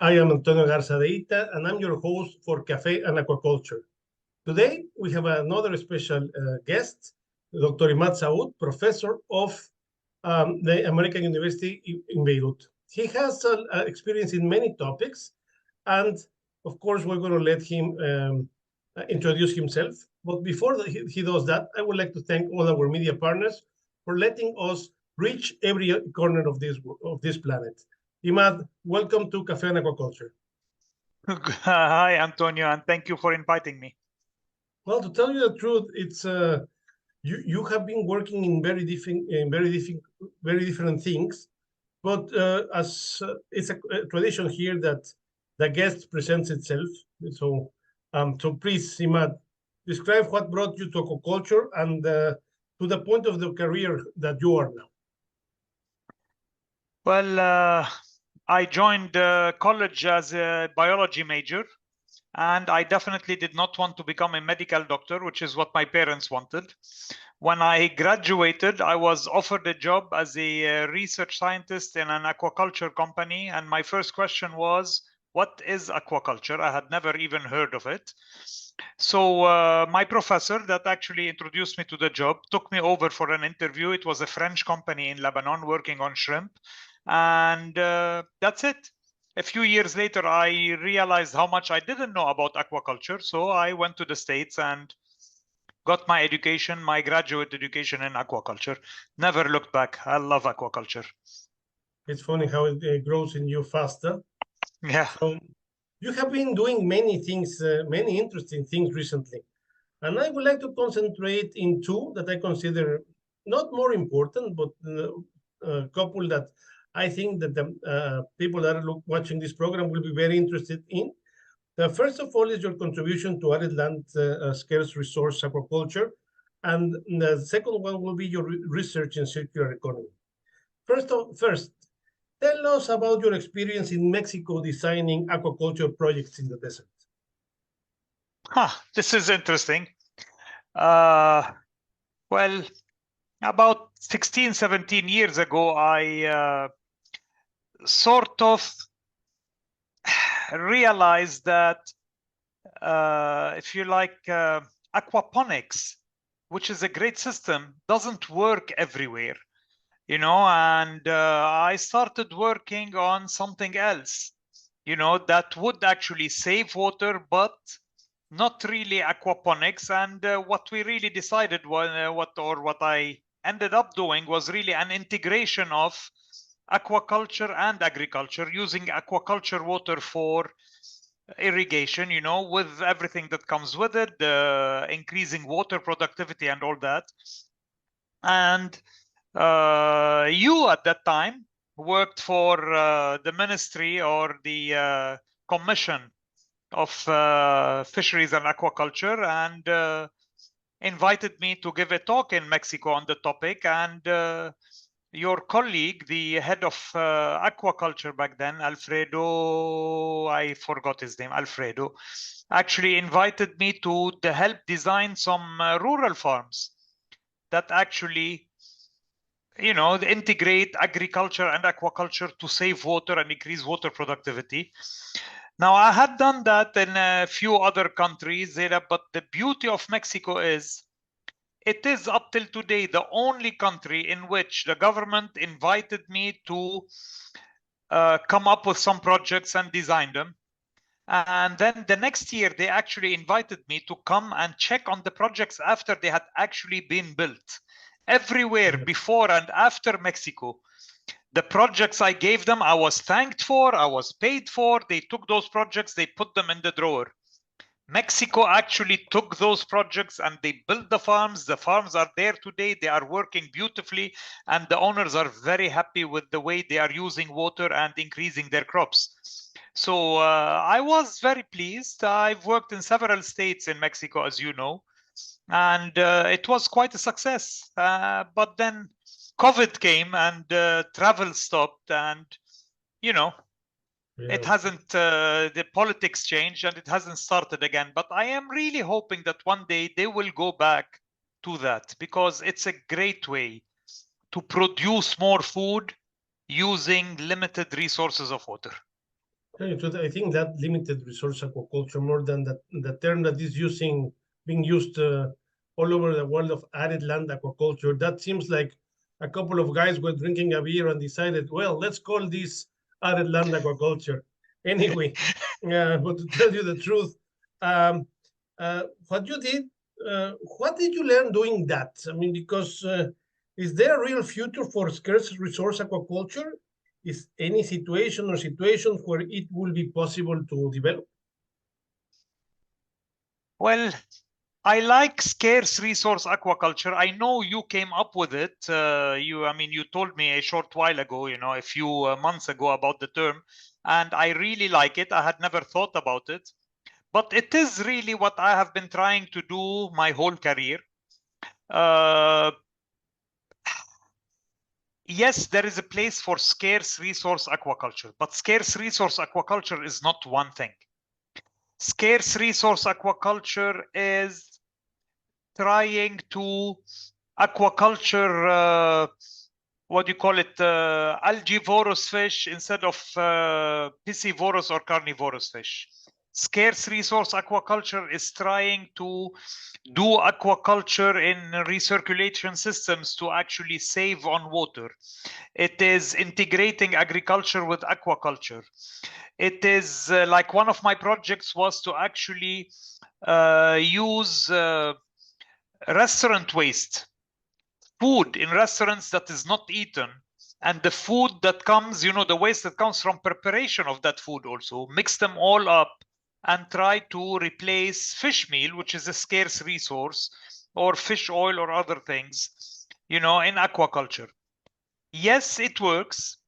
I am Antonio Garza de Yta, and I'm your host for Cafe and Aquaculture. Today, we have another special guest, Dr. Imad Saoud, professor of the American University in Beirut. He has experience in many topics, and of course, we're going to let him introduce himself. But before he does that, I would like to thank all our media partners for letting us reach every corner of this planet. Imad, welcome to Cafe and Aquaculture. Hi, Antonio, and thank you for inviting me. Well, to tell you the truth, it's you have been working in very different things, but as it's a tradition here that the guest presents itself. So, so please, Imad, describe what brought you to aquaculture and to the point of the career that you are now. Well, I joined college as a biology major, and I definitely did not want to become a medical doctor, which is what my parents wanted. When I graduated, I was offered a job as a research scientist in an aquaculture company, and my first question was, what is aquaculture? I had never even heard of it. So my professor that actually introduced me to the job took me over for an interview. It was a French company in Lebanon working on shrimp. And that's it. A few years later, I realized how much I didn't know about aquaculture. So I went to the States and got my education, my graduate education in aquaculture. Never looked back. I love aquaculture. It's funny how it grows in you faster. Yeah. So you have been doing many things, many interesting things recently. And I would like to concentrate in two that I consider not more important, but a couple that I think that the people that are watching this program will be very interested in. First of all is your contribution to arid land scarce resource aquaculture. And the second one will be your research in circular economy. First, tell us about your experience in Mexico designing aquaculture projects in the desert. This is interesting. Well, about 16, 17 years ago, I sort of realized that if you like aquaponics, which is a great system, doesn't work everywhere, you know, and I started working on something else, you know, that would actually save water, but not really aquaponics. And what we really decided was what I ended up doing was really an integration of aquaculture and agriculture, using aquaculture water for irrigation, you know, with everything that comes with it, increasing water productivity and all that. And you at that time worked for the ministry or the commission of fisheries and aquaculture, and invited me to give a talk in Mexico on the topic. And your colleague, the head of aquaculture back then, Alfredo, I forgot his name, Alfredo, actually invited me to help design some rural farms that actually, you know, integrate agriculture and aquaculture to save water and increase water productivity. Now, I had done that in a few other countries, but the beauty of Mexico is it is up till today the only country in which the government invited me to come up with some projects and design them. And then the next year, they actually invited me to come and check on the projects after they had actually been built. Everywhere before and after Mexico, the projects I gave them, I was thanked for, I was paid for. They took those projects, they put them in the drawer. Mexico actually took those projects and they built the farms. The farms are there today. They are working beautifully, and the owners are very happy with the way they are using water and increasing their crops. So I was very pleased. I've worked in several states in Mexico, as you know, and it was quite a success. But then COVID came and travel stopped, and, you know, it hasn't, the politics changed and it hasn't started again. But I am really hoping that one day they will go back to that, because it's a great way to produce more food using limited resources of water. I think that limited resource aquaculture, more than the term that is being used all over the world of arid land aquaculture, that seems like a couple of guys were drinking a beer and decided, well, let's call this arid land aquaculture. Anyway, but to tell you the truth, um, what you did, what did you learn doing that? I mean, because is there a real future for scarce resource aquaculture? Is any situation or situations where it will be possible to develop? Well, I like scarce resource aquaculture. I know you came up with it. You told me a short while ago, a few months ago about the term, and I really like it. I had never thought about it, but it is really what I have been trying to do my whole career. Yes, there is a place for scarce resource aquaculture, but scarce resource aquaculture is not one thing. Scarce resource aquaculture is trying to aquaculture, what do you call it, algivorous fish instead of piscivorous or carnivorous fish. Scarce resource aquaculture is trying to do aquaculture in recirculation systems to actually save on water. It is integrating agriculture with aquaculture. It is like one of my projects was to actually use restaurant waste, food in restaurants that is not eaten, and the food that comes, the waste that comes from preparation of that food also, mix them all up and try to replace fish meal, which is a scarce resource, or fish oil or other things, in aquaculture. Yes, it works.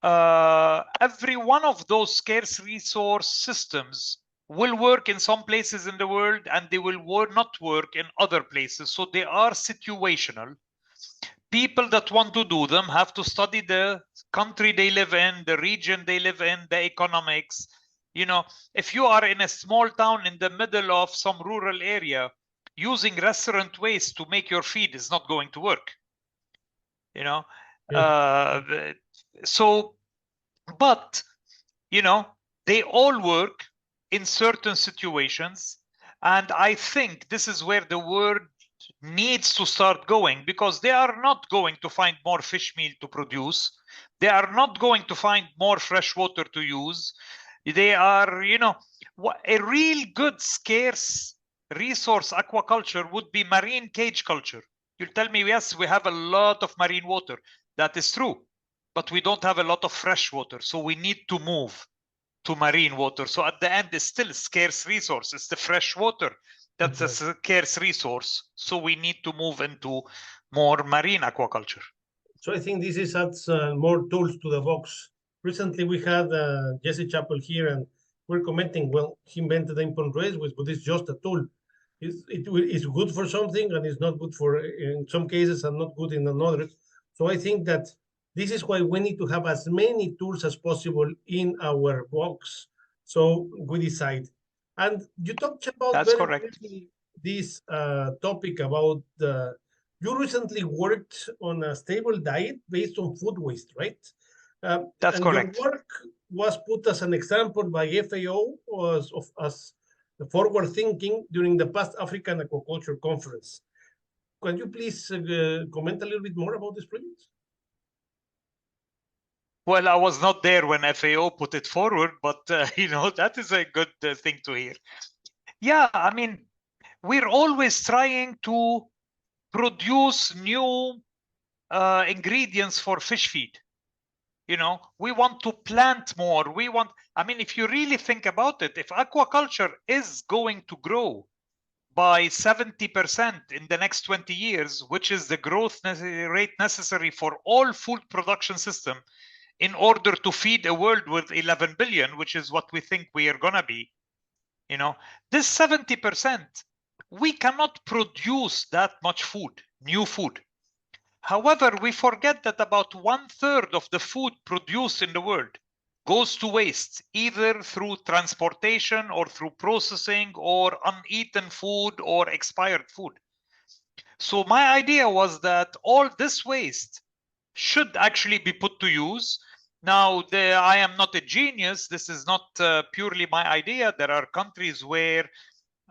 Every one of those scarce resource systems will work in some places in the world, and they will not work in other places. So they are situational. People that want to do them have to study the country they live in, the region they live in, the economics. If you are in a small town in the middle of some rural area, using restaurant waste to make your feed is not going to work. But they all work in certain situations, and I think this is where the world needs to start going, because they are not going to find more fish meal to produce. They are not going to find more fresh water to use. They are, a real good scarce resource aquaculture would be marine cage culture. You'll tell me, yes, we have a lot of marine water. That is true, but we don't have a lot of fresh water. So we need to move to marine water. So at the end, it's still a scarce resource. It's the fresh water that's a scarce resource. So we need to move into more marine aquaculture. So I think this adds more tools to the box. Recently, we had Jesse Chappell here, and we're commenting, well, he invented the import race, but it's just a tool. It's good for something, and it's not good for, in some cases, and not good in another. So I think that this is why we need to have as many tools as possible in our box. So we decide. And you talked about That's correct. This topic about you recently worked on a stable diet based on food waste, right? That's correct. Your work was put as an example by FAO as forward thinking during the past African Aquaculture Conference. Can you please comment a little bit more about this project? Well, I was not there when FAO put it forward, but that is a good thing to hear. Yeah, I mean, we're always trying to produce new ingredients for fish feed. We want to plant more. If you really think about it, if aquaculture is going to grow by 70% in the next 20 years, which is the growth rate necessary for all food production system in order to feed a world with 11 billion, which is what we think we are going to be, this 70%, we cannot produce that much food, new food. However, we forget that about 1/3 of the food produced in the world goes to waste, either through transportation or through processing or uneaten food or expired food. So my idea was that all this waste should actually be put to use. Now, I am not a genius. This is not purely my idea. There are countries where,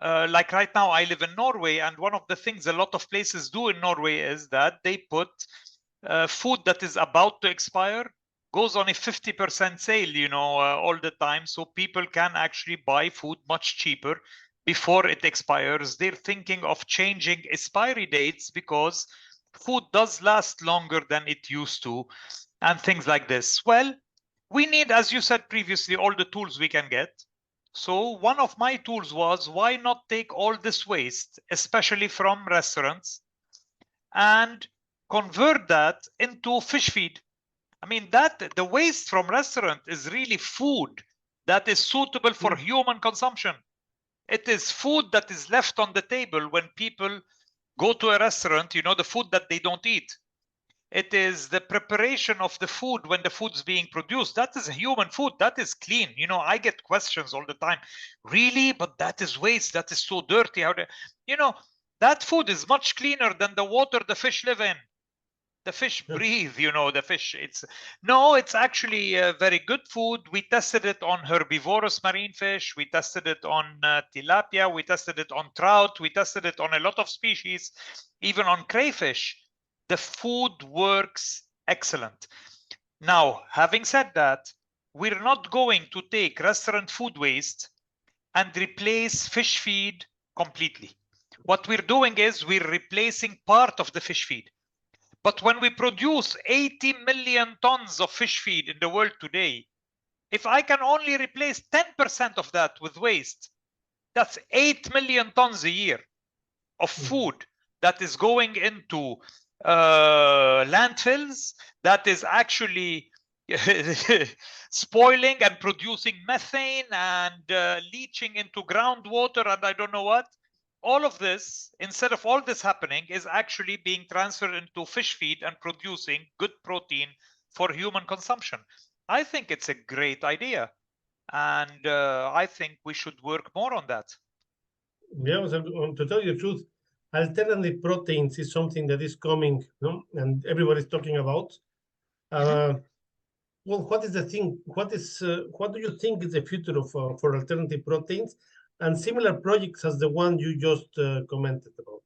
like right now, I live in Norway, and one of the things a lot of places do in Norway is that they put food that is about to expire goes on a 50% sale, you know, all the time, so people can actually buy food much cheaper before it expires. They're thinking of changing expiry dates because food does last longer than it used to, and things like this. Well, we need, as you said previously, all the tools we can get. So one of my tools was, why not take all this waste, especially from restaurants, and convert that into fish feed? I mean, that the waste from restaurant is really food that is suitable for human consumption. It is food that is left on the table when people go to a restaurant, you know, the food that they don't eat. It is the preparation of the food when the food's being produced. That is human food. That is clean. You know, I get questions all the time. Really? But that is waste. That is so dirty. How do you know, that food is much cleaner than the water the fish live in. The fish breathe, you know, the fish. It's actually very good food. We tested it on herbivorous marine fish. We tested it on tilapia. We tested it on trout. We tested it on a lot of species, even on crayfish. The food works excellent. Now, having said that, we're not going to take restaurant food waste and replace fish feed completely. What we're doing is we're replacing part of the fish feed. But when we produce 80 million tons of fish feed in the world today, if I can only replace 10% of that with waste, that's 8 million tons a year of food that is going into landfills, that is actually spoiling and producing methane and leaching into groundwater and I don't know what. All of this, instead of all this happening, is actually being transferred into fish feed and producing good protein for human consumption. I think it's a great idea. And I think we should work more on that. Yeah, so, to tell you the truth, alternative proteins is something that is coming, and everybody's talking about. Well, what is the thing? What do you think is the future of for alternative proteins and similar projects as the one you just commented about?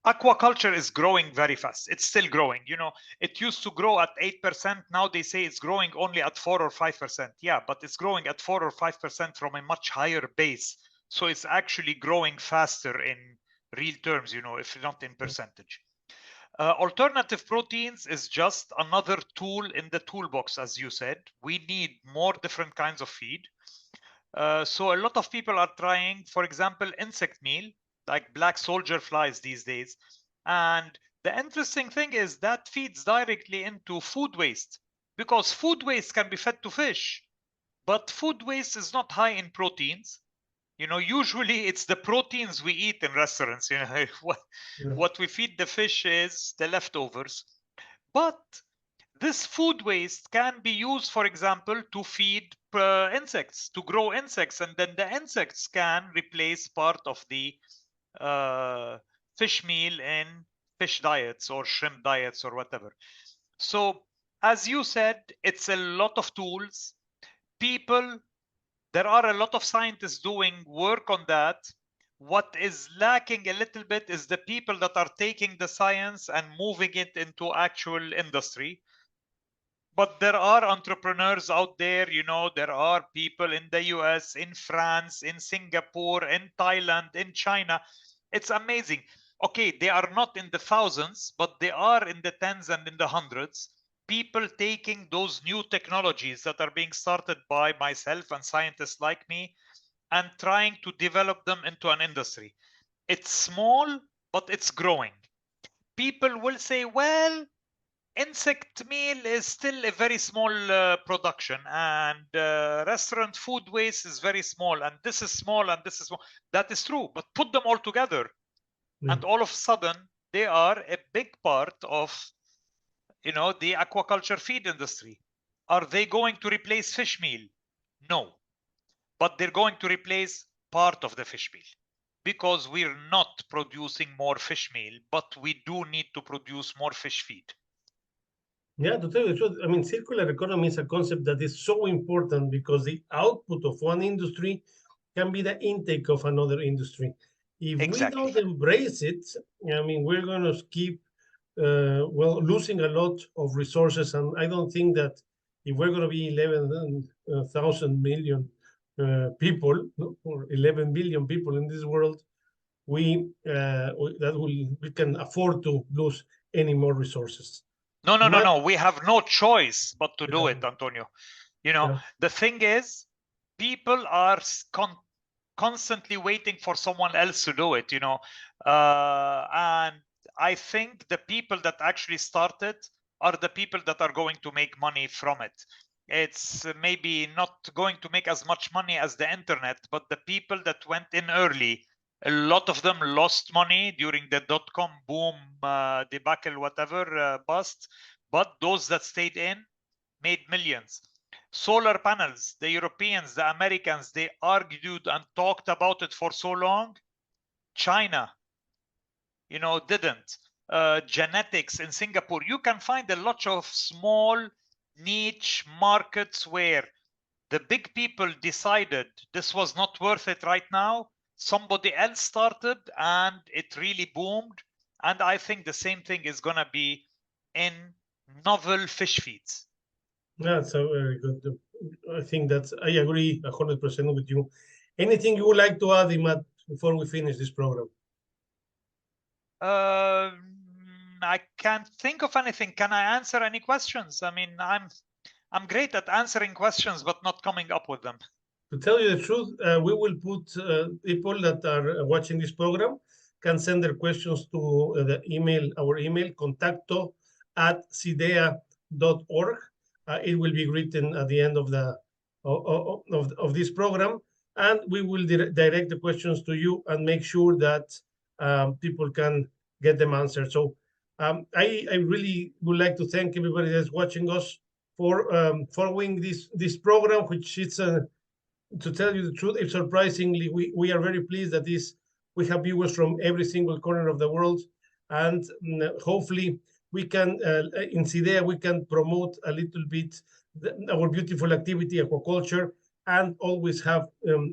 Aquaculture is growing very fast. It's still growing. You know, it used to grow at 8%. Now they say it's growing only at 4 or 5%. Yeah, but it's growing at 4 or 5% from a much higher base. So it's actually growing faster in real terms, you know, if not in percentage. Alternative proteins is just another tool in the toolbox, as you said. We need more different kinds of feed. So a lot of people are trying, for example, insect meal, like black soldier flies these days. And the interesting thing is that feeds directly into food waste, because food waste can be fed to fish, but food waste is not high in proteins. You know, usually it's the proteins we eat in restaurants. You know, what we feed the fish is the leftovers. But this food waste can be used, for example, to feed insects, to grow insects, and then the insects can replace part of the fish meal in fish diets or shrimp diets or whatever. So, as you said, it's a lot of tools. There are a lot of scientists doing work on that. What is lacking a little bit is the people that are taking the science and moving it into actual industry. But there are entrepreneurs out there, you know, there are people in the US, in France, in Singapore, in Thailand, in China. It's amazing. Okay, they are not in the thousands, but they are in the tens and in the hundreds. People taking those new technologies that are being started by myself and scientists like me and trying to develop them into an industry. It's small, but it's growing. People will say, well, insect meal is still a very small production, and restaurant food waste is very small, and this is small, and this is small. That is true, but put them all together, and all of a sudden they are a big part of, you know, the aquaculture feed industry. Are they going to replace fish meal? No, but they're going to replace part of the fish meal, because we're not producing more fish meal, but we do need to produce more fish feed. Yeah, to tell you the truth, I mean, circular economy is a concept that is so important because the output of one industry can be the intake of another industry. If we Exactly. don't embrace it, I mean, we're going to keep, losing a lot of resources. And I don't think that if we're going to be 11,000 million people, no, or 11 billion people in this world, we can afford to lose any more resources. No. We have no choice but to do Yeah. it, Antonio. You know, Yeah. the thing is, people are constantly waiting for someone else to do it, and I think the people that actually started are the people that are going to make money from it. It's maybe not going to make as much money as the internet, but the people that went in early, a lot of them lost money during the dot-com boom, debacle, whatever, bust, but those that stayed in made millions. Solar panels, the Europeans, the Americans, they argued and talked about it for so long. China, didn't. Genetics in Singapore, you can find a lot of small niche markets where the big people decided this was not worth it right now. Somebody else started and it really boomed. And I think the same thing is going to be in novel fish feeds. That's a very good. I think I agree 100% with you. Anything you would like to add, Imad, before we finish this program? I can't think of anything. Can I answer any questions? I mean, I'm great at answering questions, but not coming up with them. To tell you the truth, we will put people that are watching this program can send their questions to our email, contacto@cidea.org. It will be written at the end of this program, and we will direct the questions to you and make sure that people can get them answered. So I really would like to thank everybody that's watching us for following this program, which is to tell you the truth, it's surprisingly, we are very pleased that we have viewers from every single corner of the world, and hopefully we can, in CIDEA, we can promote a little bit our beautiful activity, aquaculture, and always have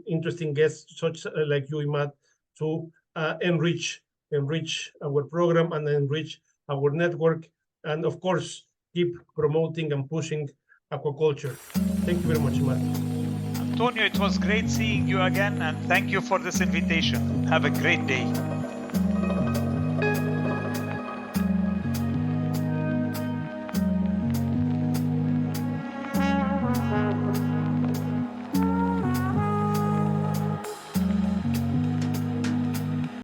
interesting guests such like you, Imad, to enrich our program and enrich our network, and of course keep promoting and pushing aquaculture. Thank you very much, Imad. Antonio, it was great seeing you again, and thank you for this invitation. Have a great day.